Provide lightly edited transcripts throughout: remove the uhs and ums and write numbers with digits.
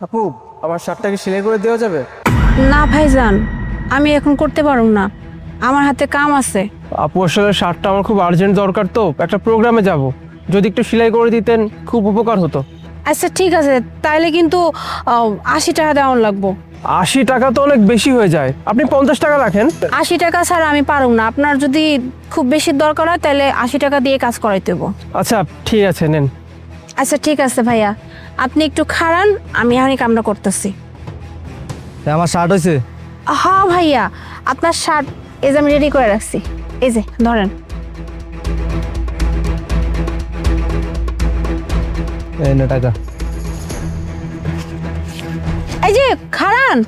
আপু, আমার শার্টটা কি সেলাই করে দেওয়া যাবে? না ভাইজান, আমি এখন করতে পারব না, আমার হাতে কাম আছে। আপু আসলে শার্টটা আমার খুব আর্জেন্ট দরকার, তো একটা প্রোগ্রামে যাব, যদি একটু সেলাই করে দিতেন খুব উপকার হতো। আচ্ছা ঠিক আছে, তাইলে কিন্তু 80 টাকা দেওয়ার লাগবো। 80 টাকা তো অনেক বেশি হয়ে যায়, আপনি 50 টাকা রাখেন। 80 টাকা ছাড়া আমি পারব না, আপনার যদি খুব বেশি দরকার হয় তাহলে 80 টাকা দিয়ে কাজ করাইতে হইব। আচ্ছা ঠিক আছে, নেন। আচ্ছা ঠিক আছে ভাইয়া, আপনি একটু খাড়ান, আমি এখনই কামটা করতেছি। আমার শার্ট হয়েছে। হ্যাঁ ভাইয়া, আপনার শার্ট এই যে আমি রেডি করে রাখছি, এই যে ধরেন। এই নে টাকা। এই যে খাড়ান,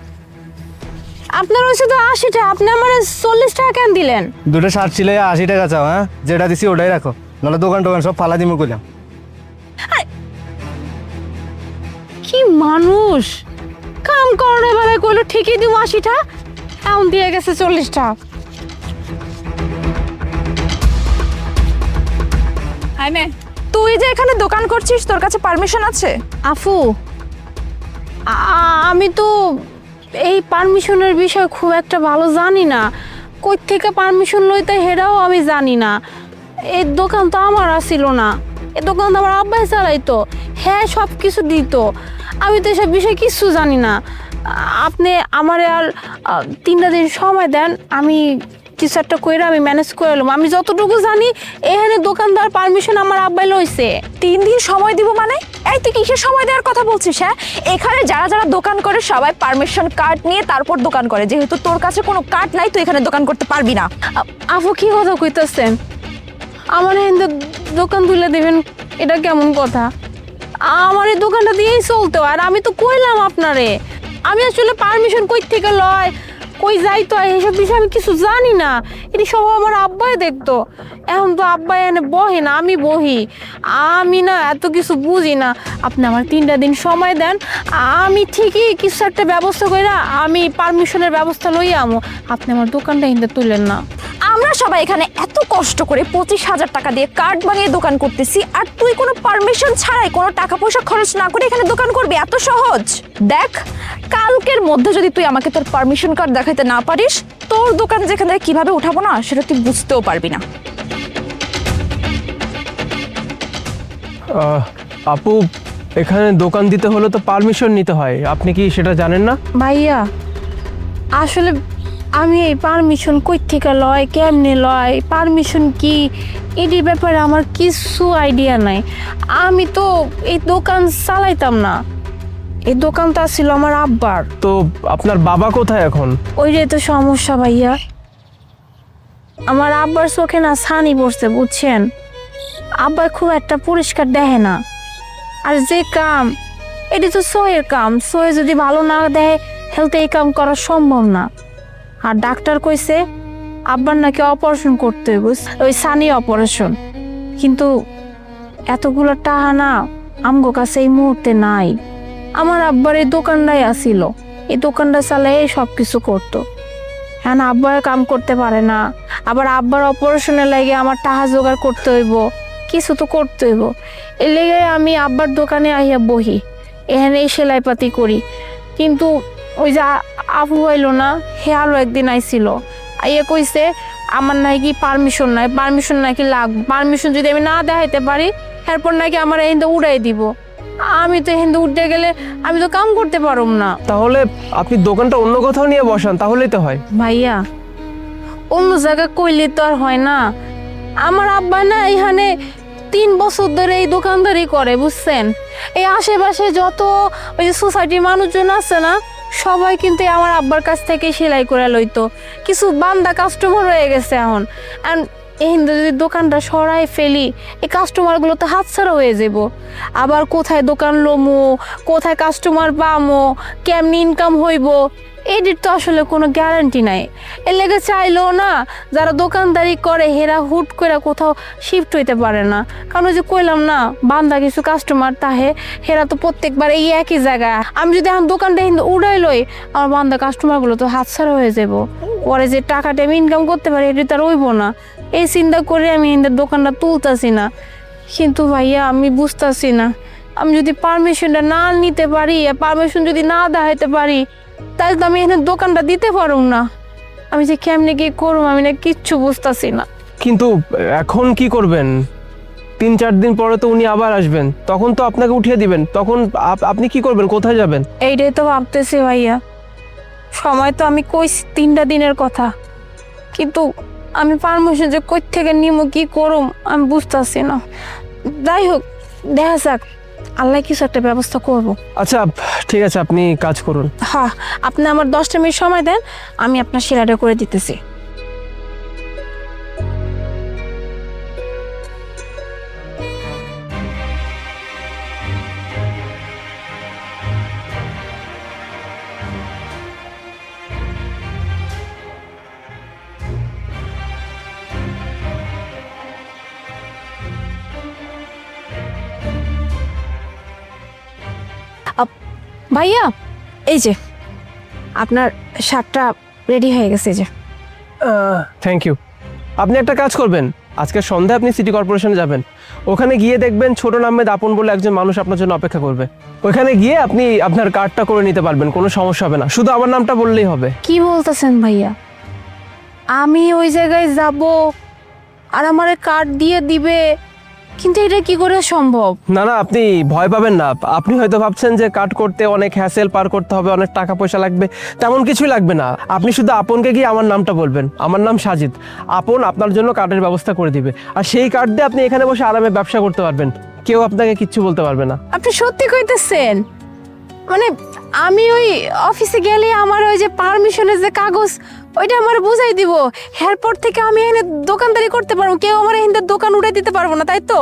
আপনার হচ্ছে তো 80 টাকা, আপনি আমার 40 টাকা কেন দিলেন? দুটো শার্ট ছিল 80 টাকা চাও, হ্যাঁ যেটা দিছি ওটাই রাখো, নাহলে দোকান টোকান সব ফালা দিমু কইলাম। কি মানুষ, কাম করার বেলায় কইলো ঠিকই দিব 80 টাকা, এখন দিয়ে গেছে 40 টাকা। আইনে, তুই যে এখানে দোকান করছিস, তোর কাছে পারমিশন আছে? আফু, আমি তো এই পারমিশনের বিষয়ে খুব একটা ভালো জানি না, কই থেকে পারমিশন লইতে হেরাও আমি জানি না। এই দোকান তো আমার আসিল না, এই দোকান তো আমার আব্বাই চালাইতো, হ্যাঁ সব কিছু দিত, আমি তো এসব বিষয়ে কিছু জানি না। আপনি আমারে আর 3টা দিন সময় দেন, আমি কিছু একটা কইরা আমি ম্যানেজ করে এলাম। আমি যতটুকু জানি এখানে দোকানদার পারমিশন আমার আব্বাই লইছে। 3 দিন সময় দিব মানে? এই তুই কিসের সময় দেওয়ার কথা বলছিস? হ্যাঁ, এখানে যারা যারা দোকান করে সবাই পারমিশন কার্ড নিয়ে তারপর দোকান করে, যেহেতু তোর কাছে কোনো কার্ড নাই তুই এখানে দোকান করতে পারবি না। আপু কি কথা কইতেছেন? আমার এখানে দোকান তুলে দিবেন, এটা কেমন কথা? আমার এই দোকানটা দিয়েই চলতো, আর আমি তো কইলাম আপনারে আমি আসলে পারমিশন কই থেকে লয়, কই যাইতো এইসব বিষয়ে আমি কিছু জানি না, এটি সব আমার আব্বাই দেখতো। এখন তো আব্বাই এনে বহে না, আমি বহি, আমি না এত কিছু বুঝি না। আপনি আমার 3টা দিন সময় দেন, আমি ঠিকই কিছু একটা ব্যবস্থা কইরা আমি পারমিশনের ব্যবস্থা লই আমো, আপনি আমার দোকানটা হিন্দে তুলেন না। আমরা সবাই এখানে এত কষ্ট করে 25,000 টাকা দিয়ে কার্ড বানিয়ে দোকান করতেছি, আর তুই কোনো পারমিশন ছাড়াই কোনো টাকা পয়সা খরচ না করে এখানে দোকান করবি? এত সহজ? দেখ, কালকের মধ্যে যদি তুই আমাকে তোর পারমিশন কার্ড দেখাইতে না পারিস, তোর দোকান যেখান থেকে কিভাবে উঠাবো না সেটা তুই বুঝতেও পারবি না। আপু, এখানে দোকান দিতে হলে তো পারমিশন নিতে হয়, আপনি কি সেটা জানেন না? ভাইয়া আসলে আমি এই পারমিশন কই থেকে লয়, কেমনে লয়, পারমিশন কি, এটির ব্যাপারে আমার কিছু আইডিয়া নাই। আমি তো এই দোকান চালাইতাম না, এই দোকানটা ছিল আমার আব্বার। তো আপনার বাবা কোথায় এখন? ওইটাই তো সমস্যা ভাইয়া, আমার আব্বার চোখে না ছানি পড়ছে বুঝছেন, আব্বার খুব একটা পরিষ্কার দেখে না, আর যে কাম এটি তো সয়ের কাম, সয়ে যদি ভালো না দেয় হেলতে এই কাম করা সম্ভব না। আর ডাক্তার কইছে আব্বার নাকি অপারেশন করতে হইব, ওই সানি অপারেশন, কিন্তু এতগুলো টাকা না আমগো কাছে এই মুহূর্তে নাই। আমার আব্বার এই দোকানটাই আসিল, এই দোকানটা চালাই সব কিছু করতো, হ্যাঁ আব্বার কাম করতে পারে না, আবার আব্বার অপারেশনের লাগে আমার টাকা জোগাড় করতে হইব, কিছু তো করতে হইব। এর লেগে আমি আব্বার দোকানে আইয়া বহি, এখানে সেলাইপাতি করি। কিন্তু ওই যে আপু আইলো না, হে আরো একদিন আইছিল, আইয়া কইছে আমার নাকি পারমিশন নাই, পারমিশন নাকি লাগবে, পারমিশন যদি আমি না দেখাইতে পারি এরপর নাকি আমার এখান উড়াই দিব। আমি তো এখান উঠতে গেলে আমি তো কাম করতে পারব না। তাহলে আপনি দোকানটা অন্য কোথাও নিয়ে বসান, তাহলেই তো হয়। ভাইয়া অন্য জায়গায় কইলে তো আর হয় না, আমার আব্বা না এখানে 3 বছর ধরে এই দোকানদারি করে বুঝছেন। এই আশেপাশে যত ওই যে সোসাইটির মানুষজন আছে না, সবাই কিন্তু আমার আব্বার কাছ থেকে সেলাই করে লইতো, কিছু বান্দা কাস্টমার হয়ে গেছে এখন। এই যদি দোকানটা সরাই ফেলি এই কাস্টমারগুলো তো হাতছাড়া হয়ে যাব, আবার কোথায় দোকান লমো, কোথায় কাস্টমার পামো, কেমনি ইনকাম হইব, এটির তো আসলে কোনো গ্যারান্টি নাই। এর লেগে চাইলেও না যারা দোকানদারি করে হেরা হুট করে কোথাও শিফট হইতে পারে না, কারণ ওই যে কইলাম না বান্দা কিছু কাস্টমার তাহে, হেরা তো প্রত্যেকবার এই একই জায়গায়। আমি যদি এখন দোকানটা উড়াই লই আমার বান্দা কাস্টমারগুলো তো হাতছাড়া হয়ে যাব, পরে যে টাকাটা আমি ইনকাম করতে পারি এটি তার হইব না। এই চিন্তা করে আমি দোকানটা তুলতাছি না। কিন্তু ভাইয়া আমি বুঝতাছি না আমি যদি পারমিশনটা না নিতে পারি, পারমিশন যদি না দেখাইতে পারি, তাহলে তো আমি এখানে দোকানটা দিতে পারব না। আমি যে কেমনে কি করবো আমি না কিচ্ছু বুঝতেছি না। কিন্তু এখন কি করবেন? 3-4 দিন পরে তো উনি আবার আসবেন, তখন তো আপনাকে উঠিয়ে দিবেন। তখন আপনি কি করবেন? কোথায় যাবেন? এইটাই তো ভাবতেছি ভাইয়া। সময় তো আমি কইছি 3টা দিনের কথা, কিন্তু আমি পারমিশন যে কই থেকে নিমু কি করুম আমি বুঝতেছি না। যাই হোক, দেখা যাক, আল্লাহ কিছু একটা ব্যবস্থা করব। আচ্ছা ঠিক আছে, আপনি কাজ করুন। হ্যাঁ, আপনি আমার 10টা মিনিট সময় দেন, আমি আপনার সেরাটা করে দিতেছি। ভাইয়া, এই যে আপনার শার্টটা রেডি হয়ে গেছে। যে থ্যাংক ইউ। আপনি একটা কাজ করবেন, আজকে সন্ধ্যায় আপনি সিটি কর্পোরেশনে যাবেন। ওখানে গিয়ে দেখবেন ছোট আহমেদ আপন বলে একজন মানুষ আপনার জন্য অপেক্ষা করবে। ওখানে গিয়ে আপনি আপনার কার্ডটা করে নিতে পারবেন, কোনো সমস্যা হবে না। শুধু আমার নামটা বললেই হবে। কি বলতেছেন ভাইয়া? আমি ওই জায়গায় যাব আর আমার কার্ড দিয়ে দিবে? কিন্তু এটা কি করে সম্ভব? না না, আপনি ভয় পাবেন না। আপনি হয়তো ভাবছেন যে কার্ড করতে অনেক হ্যাসেল পার করতে হবে, অনেক টাকা পয়সা লাগবে। তেমন কিছুই লাগবে না। আপনি শুধু আপনকে গিয়ে আমার নামটা বলবেন, আমার নাম সাজিদ। আপন আপনার জন্য কার্ডের ব্যবস্থা করে দিবে, আর সেই কার্ড দিয়ে আপনি এখানে বসে আরামে ব্যবসা করতে পারবেন। কেউ আপনাকে কিচ্ছু বলতে পারবে না। আপনি সত্যি কইতেছেন? মানে আমি ওই অফিসে গেলে আমার ওই যে পারমিশনের যে কাগজ ওইটা আমার বুঝাই দিব, এরপর থেকে আমি এখানে দোকানদারি করতে পারবো, কেউ আমার এখানে দোকান উঠে দিতে পারবো না, তাই তো?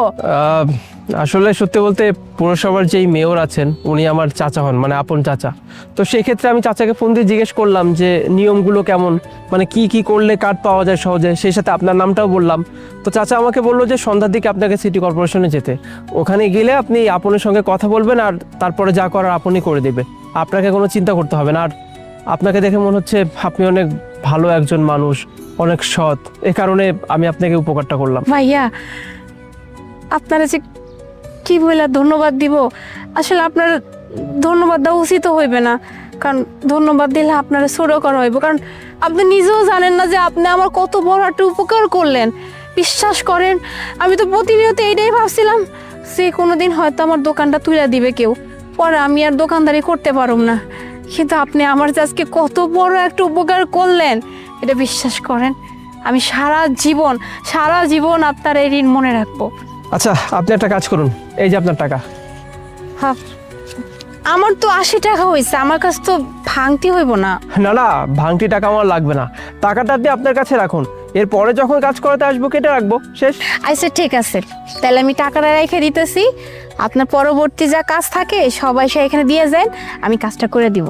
আসলে সত্যি বলতে পৌরসভার যেই মেয়র আছেন উনি আমার চাচা হন, মানে আপন চাচা। তো সেই ক্ষেত্রে আমি চাচাকে ফোন দিয়ে জিজ্ঞেস করলাম যে নিয়মগুলো কেমন, মানে কি কি করলে কার্ড পাওয়া যায় সহজে। সেই সাথে আপনার নামটাও বললাম। তো চাচা আমাকে বললো যে সন্ধ্যার দিকে আপনাকে সিটি কর্পোরেশনে যেতে। ওখানে গেলে আপনি আপনের সঙ্গে কথা বলবেন, আর তারপরে যা করার আপনি করে দেবে। আপনাকে কোনো চিন্তা করতে হবে না। আর আপনাকে দেখে মনে হচ্ছে আপনি অনেক ভালো একজন মানুষ, অনেক সৎ। এ কারণে আমি আপনাকে উপকারটা করলাম। ভাইয়া, আপনারা যে কি বলে ধন্যবাদ দিব, আসলে আপনার ধন্যবাদ দেওয়া উচিত হইবে না, কারণ ধন্যবাদ দিলে আপনারা ছোট করা হইব। কারণ আপনি নিজেও জানেন না যে আপনি আমার কত বড় একটা উপকার করলেন। বিশ্বাস করেন, আমি তো প্রতিনিয়ত এইটাই ভাবছিলাম যে কোনোদিন হয়তো আমার দোকানটা তুলে দিবে কেউ, পরে আমি আর দোকানদারি করতে পারব না। কিন্তু আপনি আমার যে আজকে কত বড় একটা উপকার করলেন, এটা বিশ্বাস করেন আমি সারা জীবন আপনার এই ঋণ মনে রাখবো। আচ্ছা, আপনি একটা কাজ করুন, এই যে আপনার টাকা। হ্যাঁ, আমার তো 80 টাকা হয়েছে, আমার কাছে তো ভাঙতি হইব না। না না, ভাঙতি টাকা আমার লাগবে না। টাকাটা আপনি আপনার কাছে রাখুন, এরপরে যখন কাজ করাতে আসবো কেটে রাখবো, শেষ। আচ্ছা ঠিক আছে, তাহলে আমি টাকাটা রেখে দিতেছি। আপনার পরবর্তী যা কাজ থাকে সবাই সে এখানে দিয়ে যান, আমি কাজটা করে দিব।